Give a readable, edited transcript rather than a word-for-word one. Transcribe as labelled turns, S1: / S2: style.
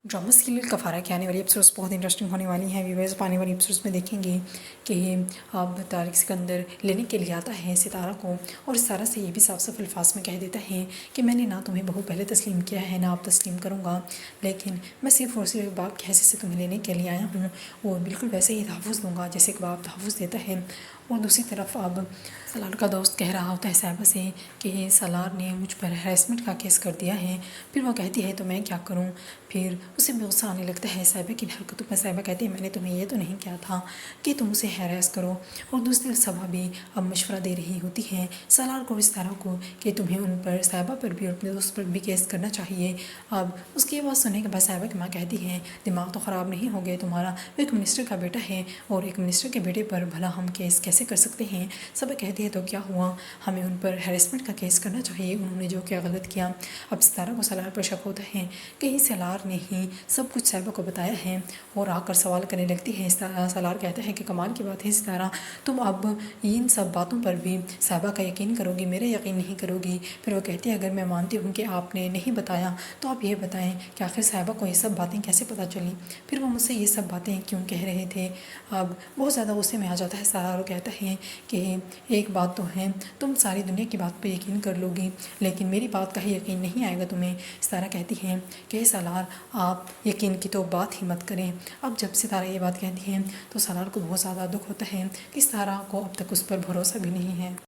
S1: Drama serial कफारा की आने वाली एपिसोड्स बहुत इंटरेस्टिंग होने वाली हैं। व्यूवर्स आने वाली एपिसोड्स में देखेंगे कि अब तारिक सिकंदर लेने के लिए आता है सितारा को, और सितारा से ये भी साफ साफ अल्फाज में कह देता है कि मैंने ना तुम्हें बहू पहले तस्लीम किया है ना अब तस्लीम करूँगा, लेकिन मैं सिर्फ और सिर्फ बाप की हैसियत से तुम्हें लेने के लिए आया हूँ और बिल्कुल वैसे ही तहफ़्फ़ुज़ दूँगा जैसे कि बाप तहफ़्फ़ुज़ देता है। और दूसरी तरफ अब सलार का दोस्त कह रहा होता है साहिबा से कि सलार ने मुझ पर हैरेसमेंट का केस कर दिया है। फिर वो कहती है तो मैं क्या करूं। फिर उसे भी गुस्सा आने लगता है साहिबा की हरकतों पर। साहिबा कहती है मैंने तुम्हें ये तो नहीं किया था कि तुम उसे हैरेस करो। और दूसरी सभा भी अब मशवरा दे रही होती है सलार को इस तरह को कि तुम्हें उन पर साहिबा पर भी और अपने दोस्त पर भी केस करना चाहिए। अब उसकी बात सुनने के बाद साहिबा की माँ कहती है दिमाग तो ख़राब नहीं हो गया तुम्हारा, वो एक मिनिस्टर का बेटा है और एक मिनिस्टर के बेटे पर भला हम केस कैसे कर सकते हैं। सब कहती है तो क्या हुआ, हमें उन पर हैरेसमेंट का केस करना चाहिए, उन्होंने जो क्या गलत किया। अब सितारा को सलार पर शक होता है कि सलार ने ही सब कुछ साहिबा को बताया है और आकर सवाल करने लगती है। सलार कहता है कि कमाल की बात है सितारा, तुम अब इन सब बातों पर भी साहिबा का यकीन करोगी, मेरा यकीन नहीं करोगी। फिर वो कहती है अगर मैं मानती हूँ कि आपने नहीं बताया तो आप ये बताएं कि आखिर साहिबा को ये सब बातें कैसे पता चली, फिर वो मुझसे ये सब बातें क्यों कह रहे थे। अब बहुत ज़्यादा गुस्से में आ जाता है सलार और कहता है कि एक बात तो है, तुम सारी दुनिया की बात पे यकीन कर लोगी लेकिन मेरी बात का ही यकीन नहीं आएगा तुम्हें। सितारा कहती है कि सलार आप यकीन की तो बात ही मत करें। अब जब सितारा ये बात कहती है तो सलार को बहुत ज़्यादा दुख होता है कि सितारा को अब तक उस पर भरोसा भी नहीं है।